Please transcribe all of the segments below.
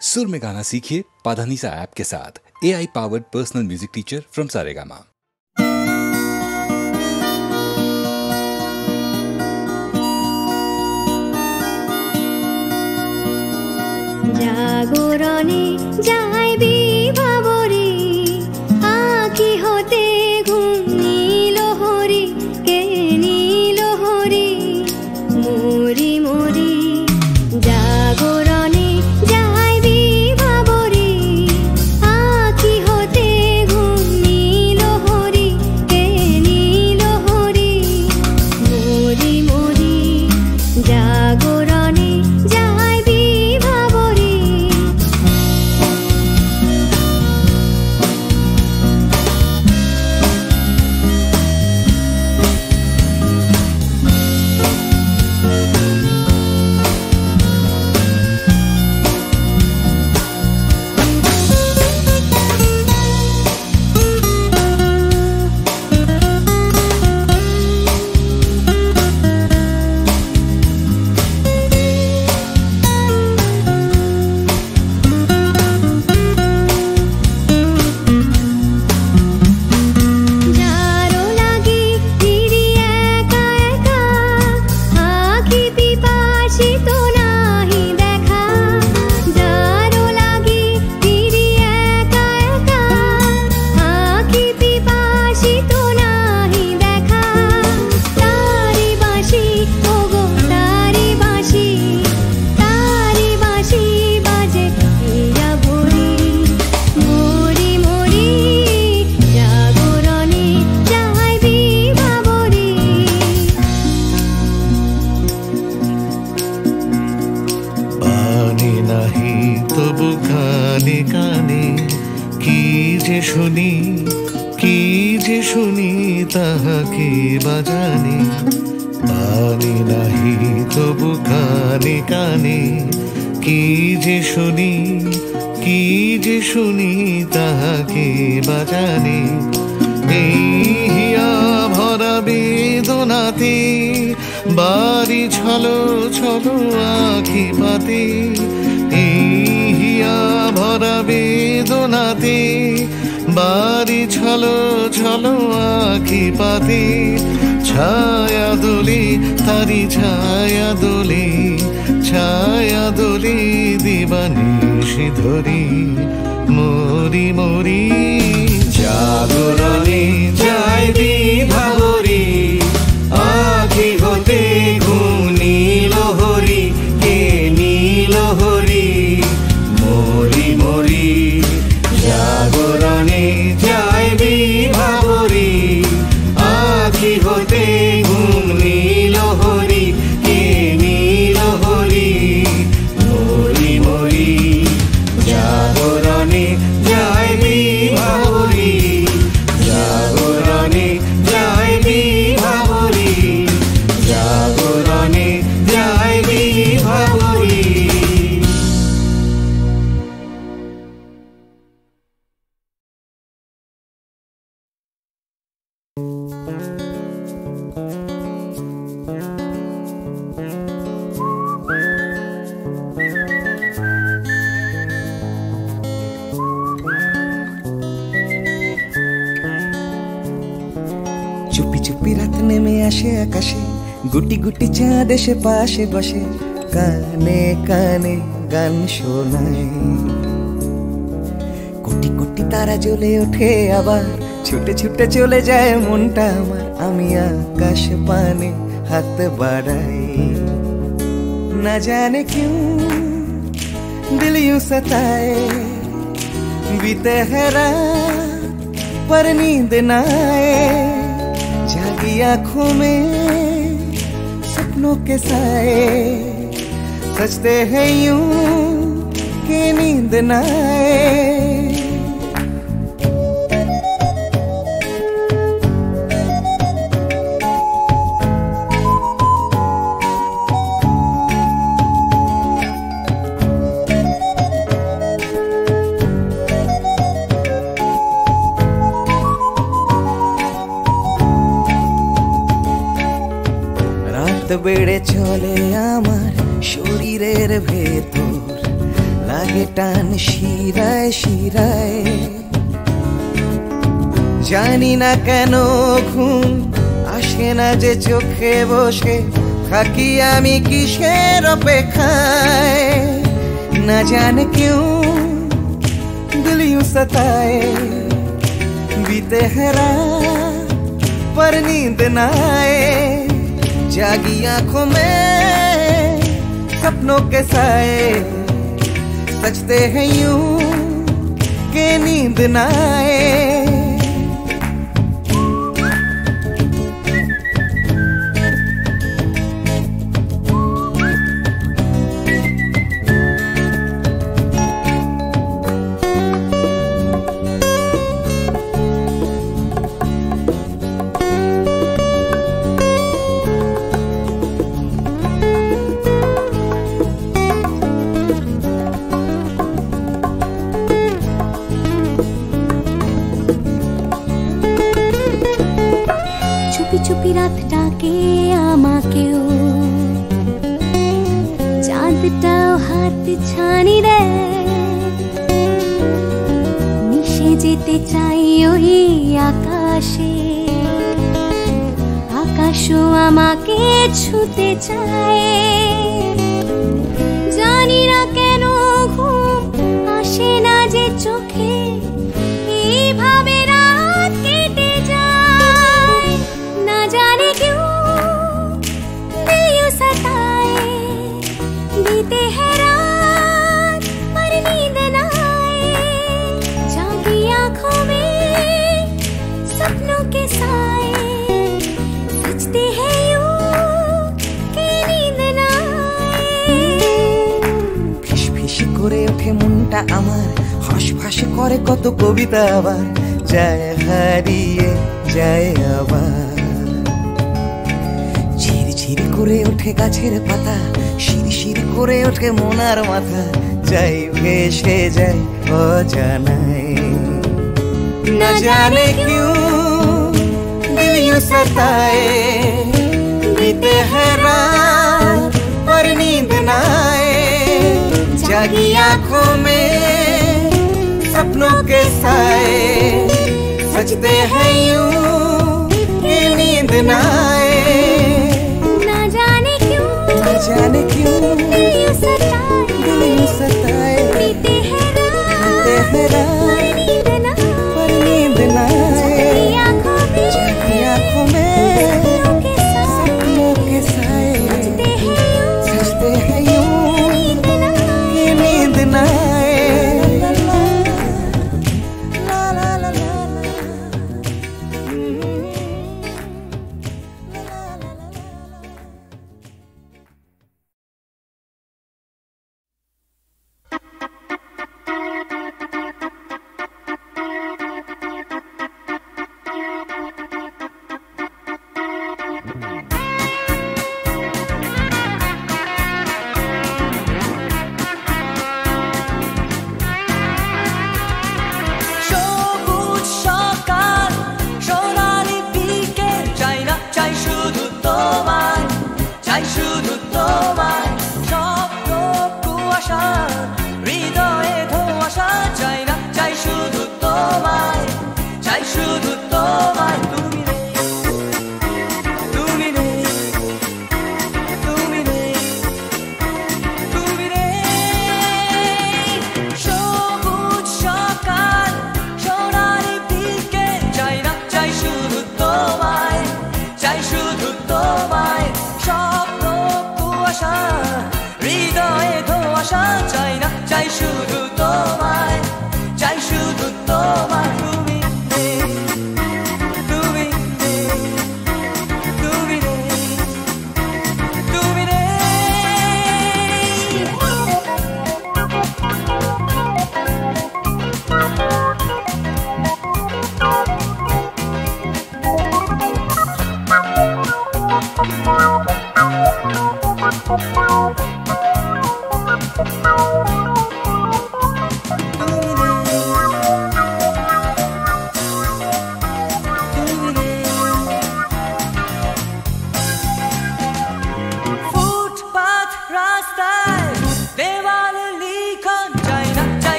सुर में गाना सीखिए पाधानीसा ऐप के साथ। AI powered personal music teacher from Saregama. জাগরণে যাইবি ভাবরে আঁখি হতে ঘুম নীল হরি কে নীল হরি মরি মরি জাগরণে যাইবি ভাবরে আঁখি হতে ঘুম নীল হরি কে নীল হরি মরি মরি জাগরণে যাইবি ভাবরে। শুনি তাহাকে বাজানে পানি নাহি তবু কানে কানে কি যে শুনি তাহাকে বাজানে এই হিয়া ভরা বেদনাতে বাড়ি ছলো ছলো আঁখি পাতে এই হিয়া ভরা বেদনাতে বাড়ি ছলো ছলো আঁখি পাতে ছায়া দোলে তারি ছায়া দোলে দিবানিশি ধরি মরি মরি জাগরণে যাইবি ভাবরে আঁখি হতে ঘুম নীল হরি কে নীল হরি মরি মরি জাগরণে যাইবি ভাবরে আঁখি হতে ঘুম নীল হরি কে নীল হরি মরি মরি জাগরণে যাইবি ভাবরে জাগরণে যাইবি ভাবরে জাগরণে যাইবি ভাবরে। চুপি চুপি রাত নেমে আসে আকাশে গুটি গুটি চাঁদ এসে পাশে বসে কানে কানে গান শোনায় কোটি কোটি তারা জ্বলে ওঠে আবার ছুটে ছুটে চলে যায় মনটা আমার আমি আকাশ পানে হাত বাড়াই না জানে क्यों दिल यूं सताए बीते है रात पर नींद ना आए जागी आँखों में सपनों के साए सजते हैं यूं कि नींद ना आए। রাত বেড়ে চলে আমার শরীরের ভেতর লাগে টান শিরায় শিরায় জানি না কেন ঘুম আসে না যে চোখে বসে থাকি আমি কিসের অপেক্ষায় না জানে क्यों दिल यूं सताए बीते है रात पर नींद न आए जागी आंखों में सपनों के साए सजते हैं यूं के नींद न आए চুপি রাত ডাকে আমাকেও চাঁদটাও হাত ছানি দেয় মিশে যেতে চাই ওই আকাশে আকাশও আমাকে ছুতে চায় জানি না কেন ঘুম আসে না যে চোখে এইভাবে রাত কেটে যায় ना जाने क्यों दिल यूं सताए बीते है रात पर नींद न आए जागी आंखों में सपनों के साए सजते हैं यूं कि नींद न आए फिश फिश করে ওঠে মনটা আমার হাসফাস করে কত কবিতা আবার যায় হারিয়ে যায় আবার ঝিরঝির করে ওঠে গাছের পাতা শিরশির করে ওঠে মনার মাথা যাই ভেসে যায় অজানায় না জানে क्यों दिल यूं सताए बीते है रात पर नींद न आए जागी आंखों में सपनों के साए सजते हैं यूं कि नींद न आए जाने क्यों दिल यूं सताए बीते है रात पर नींद न आए जागी आंखों में सपनों के साए सजते हैं यूं कि नींद न आए ला ला ला ला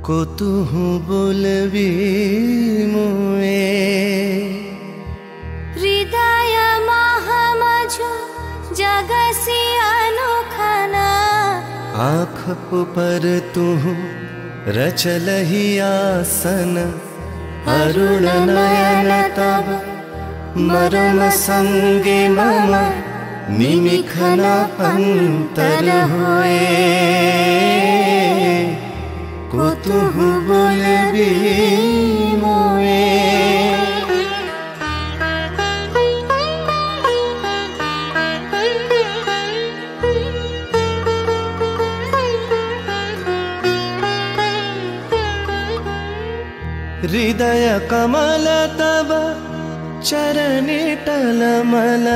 কতুহু বলবি মুয়ে হৃদয় মহামঝু जगसी अनोखना आँख पर तू रचलहि आसन अरुण नयन तब मरम संगे मम निमिखन अंतर होए कौतुहु बोलबी मोए हृदय कमल तब चरणे टलमल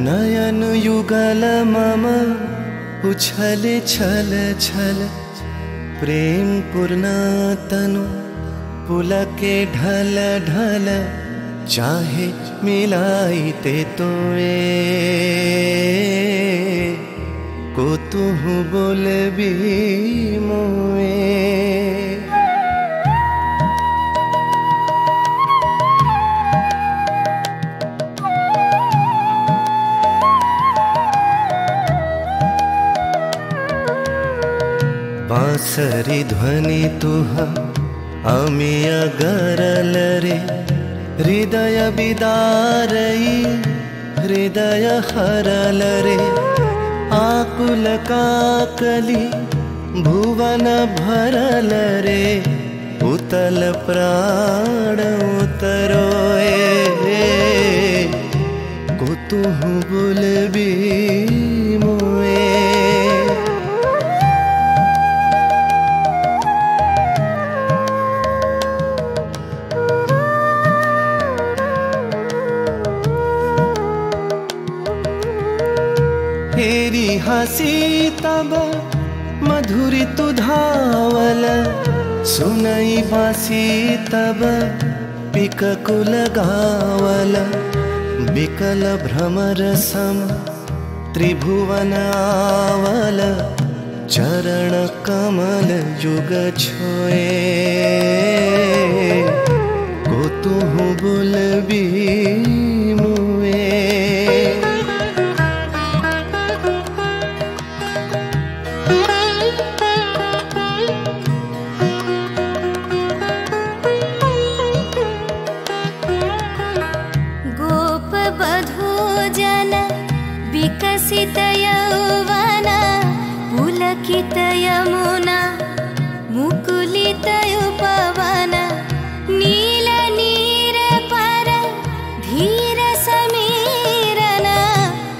नयन युगल मम उछल छल छल प्रेम पूर्ण तनु पुलके ढल ढल चाहे मिलाइते तोए कौतुहु बोलबी मोए बांसरी ध्वनि तुह अमिय गरल रे हृदय बिदारई हृदय हरल रे आकुल काकली भुवन भरल रे उतल प्राण उतरोए कौतुहु बोलबी मोए तेरी हंसी तब मधुरी तु धावल सुनई बासी तब पिककुल गावल बिकल भ्रमर सम त्रिभुवन आवल चरण कमल युग छोए कौतुहु बोलबी मुए विकसित यौवन पुलकित यमुना मुकुलित उपवन नील नीर पर धीर समीरन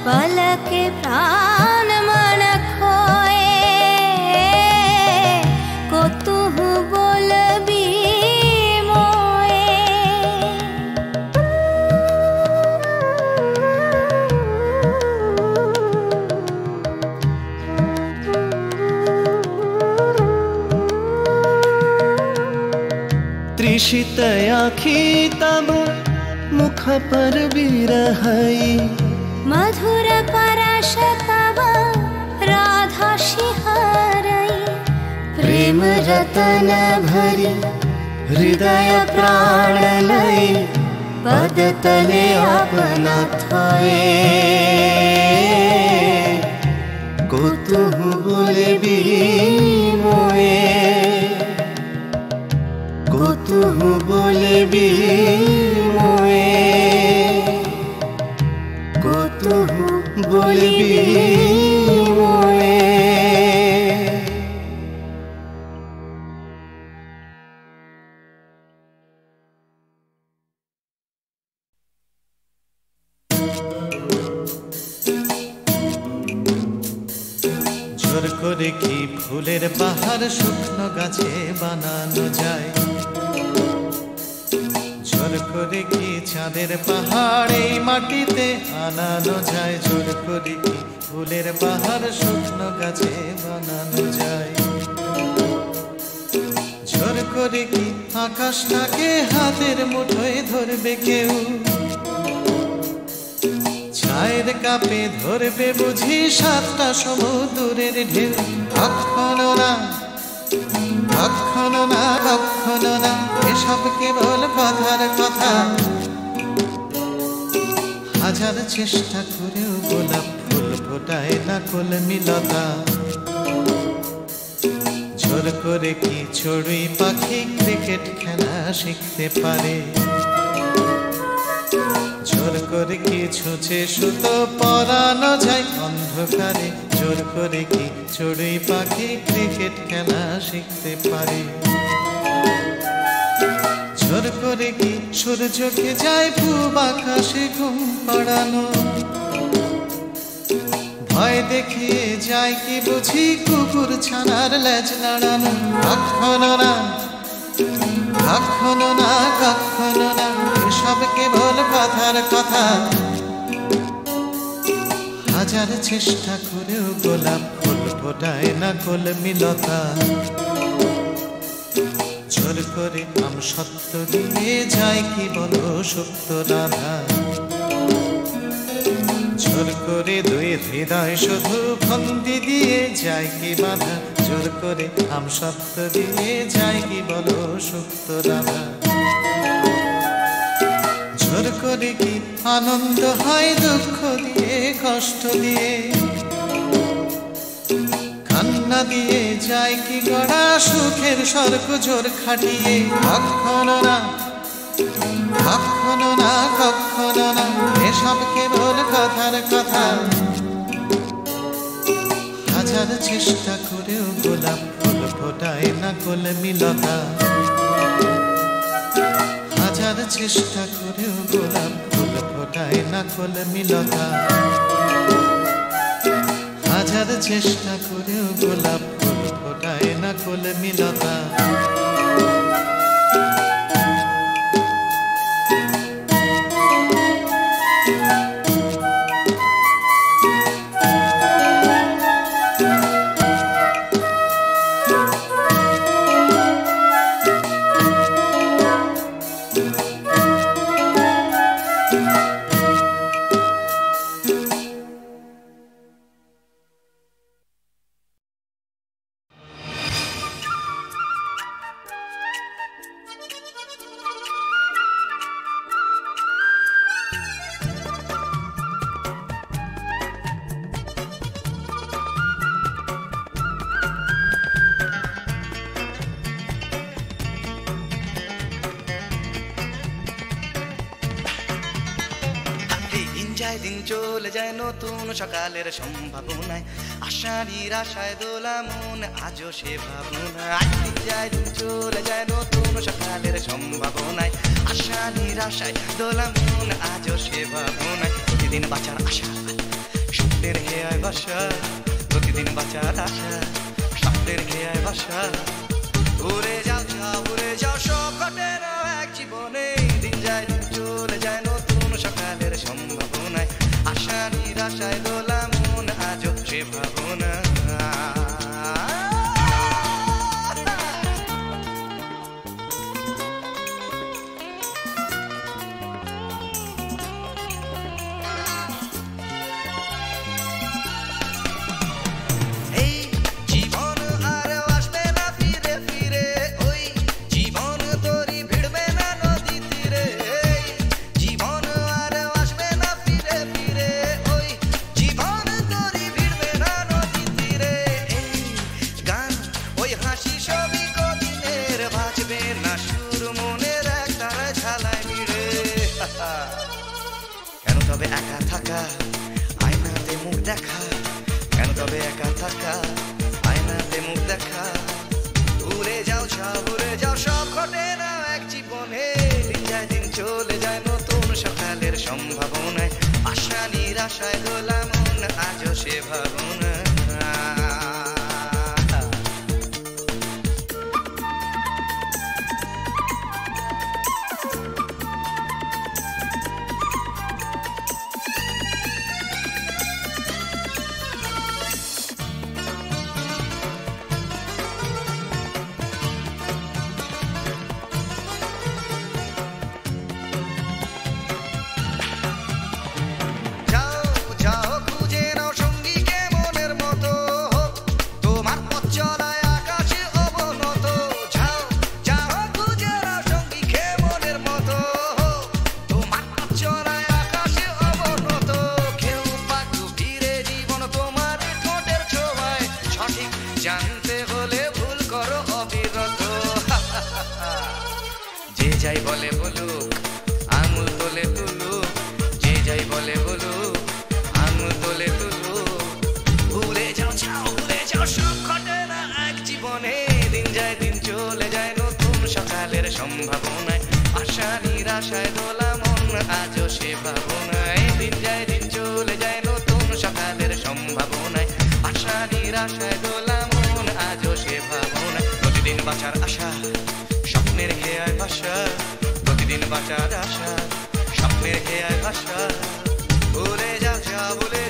पलके प्राण मन खोए कौतुहु बोलबी त्रिषित आँखी तब मुख पर बिरहई मधुर परश तब राधा शिहरई प्रेम रतन भरी हृदय प्राण लई पद तले अपना थोए कौतुहु बोलबी मोए कौतुहु बोलबी मोए कौतुहु बोलबी मोए জোর করে কি ফুলের পাহাড় শুকনো গাছে বানানো যায় জোর করে কি চাঁদের পাহাড় এই মাটিতে আনানো যায় জোর করে কি ফুলের পাহাড় শুকনো গাছে বানানো যায় জোর করে কি আকাশটাকে হাতের মুঠোয় ধরবে কেউ ছায়ের কাপে ধরবে বুঝি সাতটা সমুদ্রের ঢেউ কখনো না কখনো না কখনো না, এসব কেবল কথার কথা। হাজার চেষ্টা করেও গোলাপ ফুল ফোটায় না কলমিলতা। জোর করে কি চড়ুই পাখি ক্রিকেট খেলা শিখতে পারে? জোর করে কি ছুঁচে সুতো পরানো যায় অন্ধকারে? জোর করে কি চড়ুই পাখি ক্রিকেট খেলা শিখতে পারে? জোর করে কি সূর্যকে যায় পূব আকাশে ঘুম পাড়ানো? ভয় দেখিয়ে যায় কি বুঝি কুকুর ছানার লেজ নাড়ানো? কখনো না কখনো না কখনো না, এসব কেবল কথার কথা। হাজার চেষ্টা করেও গোলাপ ফুল ফোটায় না কলমিলতা। জোর করে আম সত্য দিয়ে যায় কি বলো সুপ্ত রাধা? জোর করে দুই হৃদয় শুধু ফন্দি দিয়ে যায় কি বাধা? জোর করে আম সত্য দিয়ে যায় কি বলো সুপ্ত রাধা? জোর করে কি আনন্দ হয় দুঃখ দিয়ে কষ্ট দিয়ে? কান্না দিয়ে যায় কি গড়া সুখের স্বর্গ জোর খাটিয়ে? কখনো না কখনো না কখনো না, এসব কেবল কথার কথা। হাজার চেষ্টা করেও গোলাপ ফুল ফোটায় না কলমিলতা। হাজার চেষ্টা করেও গোলাপ ফুল ফোটায় না কলমিলতা। হাজার চেষ্টা করেও গোলাপ ফুল ফোটায় না কলমিলতা। দিন চলে যায় নতুন সকালের সম্ভাবনায়, আশা নিরাশায় দোলা মন আজও সে ভাবনায়। দিন চলে যায় নতুন সকালের সম্ভাবনায়, আশা নিরাশায় দোলা মন আজও সে ভাবনায়। প্রতিদিন বাঁচার আশা স্বপ্নের হেয়ায় বাসা, প্রতিদিন বাঁচার আশা স্বপ্নের হেয়ায় বাসা। উড়ে যাও সব ঘটে না এক জীবনে। দিন যায় দিন চলে যায় নতুন সকালের সম্ভাবনায়, আশা নিরাশায় দোলা মন আজও সে ভাবনা। কেন তবে একা থাকা আয়নাতে মুখ দেখা? কেন তবে একা থাকা আয়নাতে মুখ দেখা? উড়ে যাও সব ঘটে না এক জীবনে। দিন যায় দিন চলে যায় নতুন সকালের সম্ভাবনায়, আশা নিরাশায় দোলা মন আজও সে ভাবনা। যাও খুঁজে নাও সঙ্গীকে মনে সম্ভাবনায় আশা নিরাশায় দোলা মন আজও সে ভাবনায় দিন যায় দিন চলে যায় নতুন সকালের সম্ভাবনায় আশা নিরাশায় দোলা মন আজও সে ভাবনায় প্রতিদিন বাঁচার আশা স্বপ্নের খেয়ায় ভাষা প্রতিদিন বাঁচার আশা স্বপ্নের খেয়ায় ভাষা ভুলে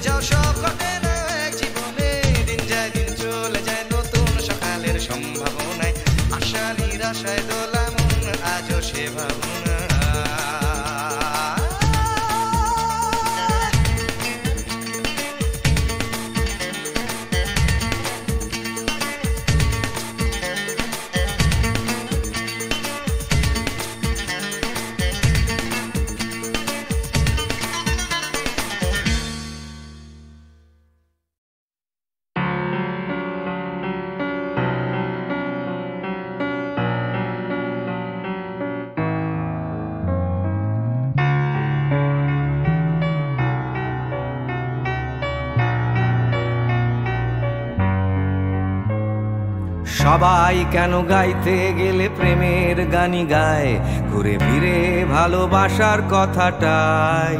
যাও সব ঘটে না এক জীবনে দিন যায় দিন চলে যায় নতুন সকালের সম্ভাবনায় আশা নিরাশায় দোলা মন আজও সে ভাবনা সবাই কেন গাইতে গেলে প্রেমের গানি গায় ঘুরে ফিরে ভালোবাসার কথাটাই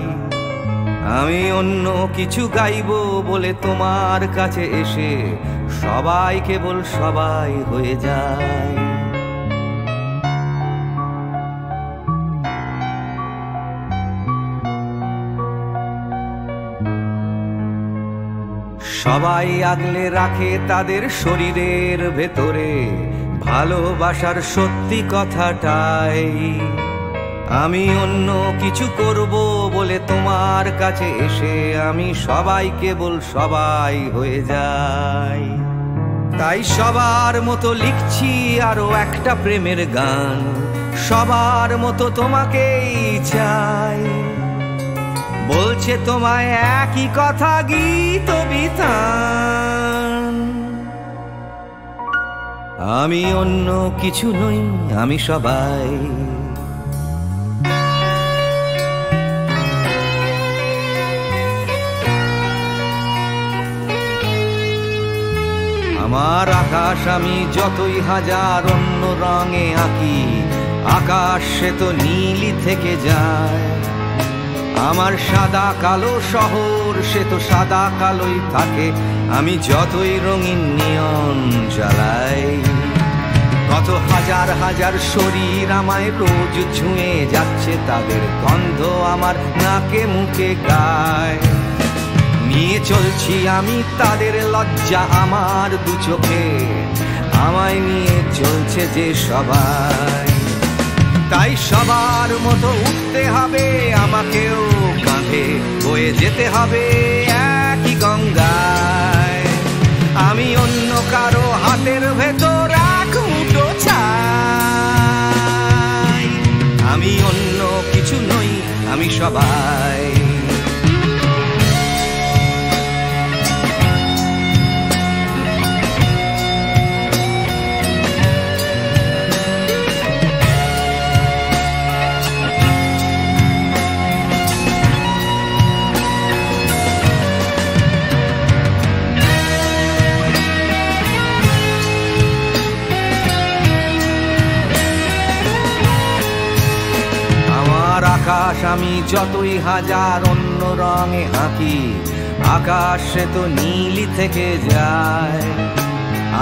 আমি অন্য কিছু গাইবো বলে তোমার কাছে এসে সবাই কেবল সবাই হয়ে যায় সবাই আগলে রাখে তাদের শরীরের ভেতরে ভালোবাসার সত্যি কথাটাই আমি অন্য কিছু করব বলে তোমার কাছে এসে আমি সবাই কেবল সবাই হয়ে যাই তাই সবার মতো লিখছি আরো একটা প্রেমের গান সবার মতো তোমাকেই চাই বলছে তোমায় একই কথা গীত বিতান আমি অন্য কিছু নই আমি সবাই আমার আকাশ আমি যতই হাজার অন্য রঙে আঁকি আকাশ সে তো নীলই থেকে যায় আমার সাদা কালো শহর সে তো সাদা কালোই থাকে আমি যতই রঙিন নিয়ন জ্বালাই কত হাজার হাজার শরীর আমায় রোজ ছুঁয়ে যাচ্ছে তাদের গন্ধ আমার নাকে মুখে গায় নিয়ে চলছি আমি তাদের লজ্জা আমার দু চোখে আমায় নিয়ে চলছে যে সবাই তাই সবার মতো উঠতে হবে আমাকেও কাঁধে বয়ে যেতে হবে একই গঙ্গায় আমি অন্য কারো হাতের ভেতর এক মুঠো চাই আমি অন্য কিছু নই আমি সবাই আকাশ আমি যতই হাজার অন্য রঙে আঁকি আকাশ সে তো নীলই থেকে যায়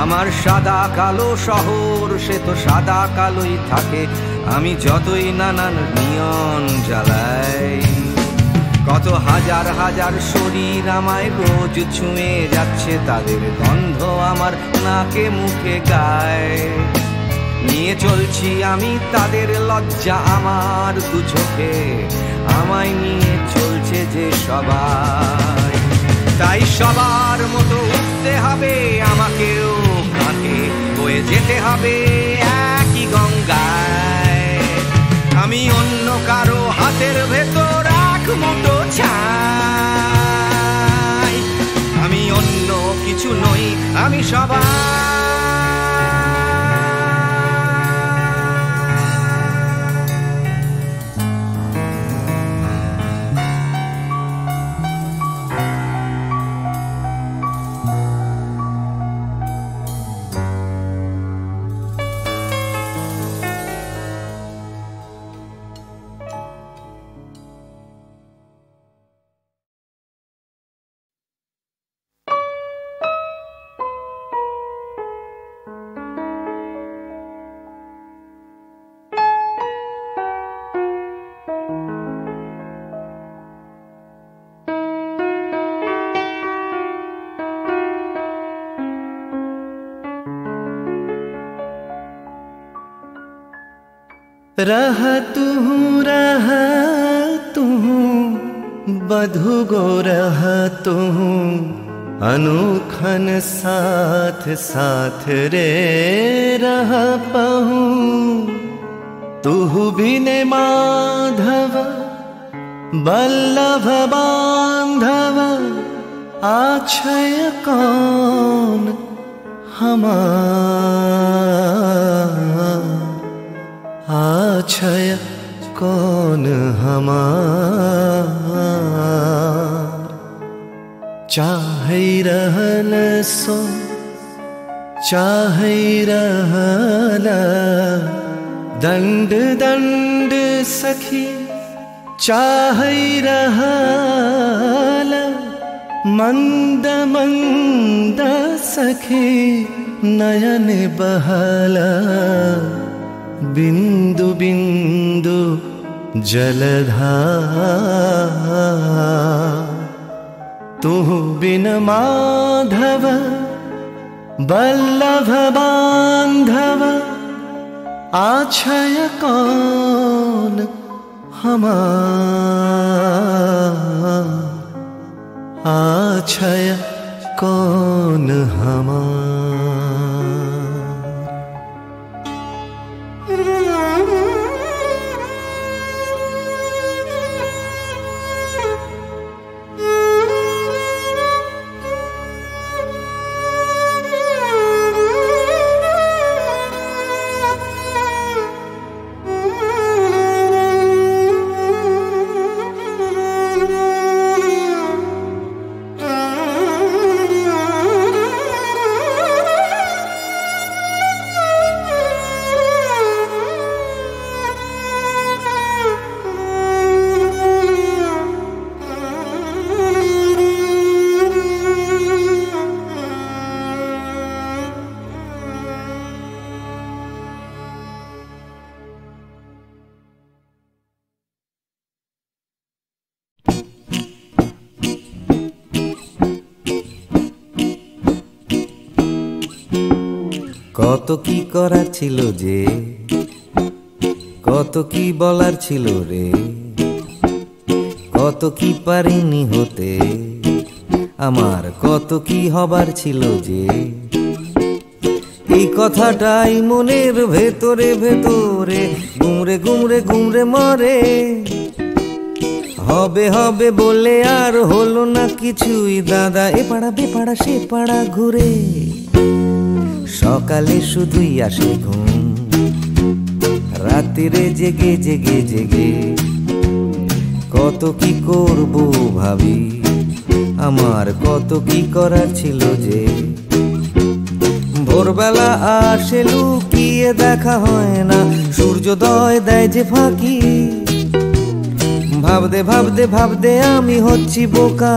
আমার সাদা কালো শহর সে তো সাদা কালোই থাকে আমি যতই নানান নিয়ন জ্বালাই কত হাজার হাজার শরীর আমায় রোজ ছুঁয়ে যাচ্ছে তাদের গন্ধ আমার নাকে মুখে গায় নিয়ে চলছি আমি তাদের লজ্জা আমার দু চোখে আমায় নিয়ে চলছে যে সবাই তাই সবার মতো উঠতে হবে আমাকেও কাঁধে বয়ে যেতে হবে একই গঙ্গায় আমি অন্য কারো হাতের ভেতর এক মুঠো চাই আমি অন্য কিছু নই আমি সবাই रहा तू बधु गो रहा तू अनुखन साथ साथ रे रहा पहू तू बिने माधव बल्लभ बांधव आछय कौन हमार आछय कौन हमार चाहे रहल सो चाहे रहल दंड दंड सखी चाहे रहल मंद मंद सखी नयन बहला बिंदु बिंदु जलधार तू बिन माधव बल्लभ बांधव आछय कौन हमार आछय कौन हमार। কত কি করার ছিল যে, কত কি বলার ছিল রে, কত কি পারিনি হতে, আমার কত কি হবার ছিল যে। এই কথাটাই মনের ভেতরে ভেতরে গুমরে গুমরে গুমরে মরে। হবে হবে বলে আর হলো না কিছুই দাদা, এ পাড়া বে পাড়া সে পাড়া ঘুরে। সকালে শুধুই আসে ঘুম, রাত্রিরে জেগে জেগে জেগে কত কি করব ভাবি, আমার কত কি করার ছিল যে। ভোরবেলা আসে লুকিয়ে দেখা হয় না, সূর্যোদয় দেয় যে ফাঁকি। ভাবতে ভাবতে ভাবতে আমি হচ্ছি বোকা,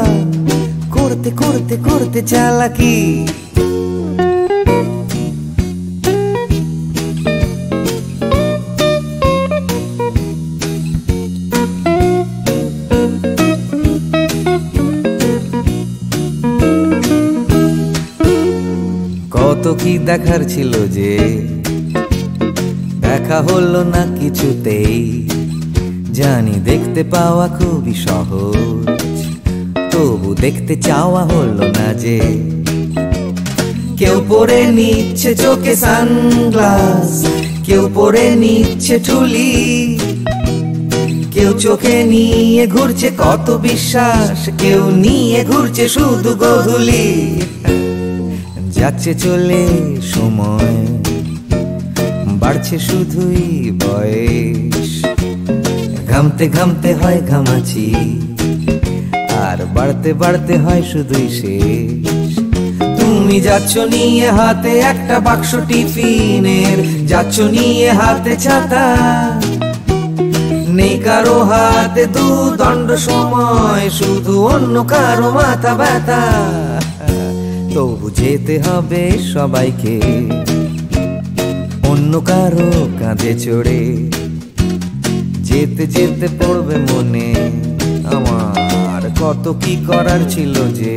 করতে করতে করতে চালাকি। কত কি দেখার ছিল যে, দেখা হলো না কিছুতেই। জানি দেখতে পাওয়া খুবই সহজ, তবু দেখতে চাওয়া হলো না যে। কেউ পরে নিচ্ছে চোখে সানগ্লাস, কেউ পরে নিচ্ছে ঠুলি, কেউ চোখে নিয়ে ঘুরছে কত বিশ্বাস, কেউ নিয়ে ঘুরছে শুধু গোধূলি। যাচ্ছে চলে সময়, বাড়ছে শুধুই বয়স। ঘামতে ঘামতে হয় ঘামাচি, আর বাড়তে বাড়তে হয় শুধুই শেষ। তুমি যাচ্ছ নিয়ে হাতে একটা বাক্স টিফিনের, যাচ্ছ নিয়ে হাতে ছাতা। নেই কারো হাতে দুদণ্ড সময়, শুধু অন্য কারো মাথা ব্যথা। তবু যেতে হবে সবাইকে, অন্য কারো কাঁধে চড়ে। যেতে যেতে পড়বে মনে আমার কত কি করার ছিল যে।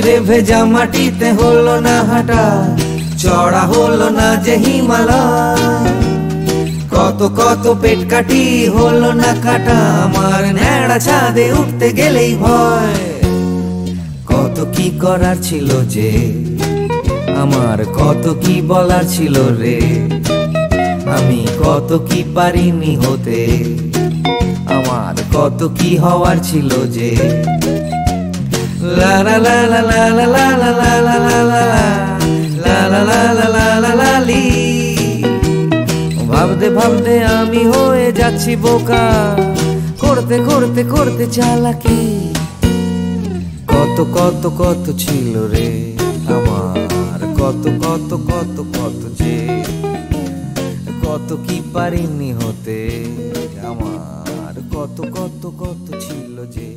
রে ভেজা মাটিতে হলো না হাঁটা, চড়া হলো না যে হিমালয়। কত কত পেট কাটি হলো না কাটা, আমার ন্যাড়া ছাদে উঠতে গেলেই ভয়। কত কি করার ছিল যে, আমার কত কি বলার ছিল রে, আমি কত কি পারিনি হতে, আমার কত কি হওয়ার ছিল যে। লা লা লা লা লা লা লা লা লা লা লা লা লা লা লা লা লা লা লি। ভাবতে ভাবতে আমি হয়ে যাচ্ছি বোকা, করতে করতে করতে চালাকি। কত কত কত ছিল রে আমার, কত কত কত কত যে, কত কি পারিনি হতে, আমার কত কত কত ছিল যে।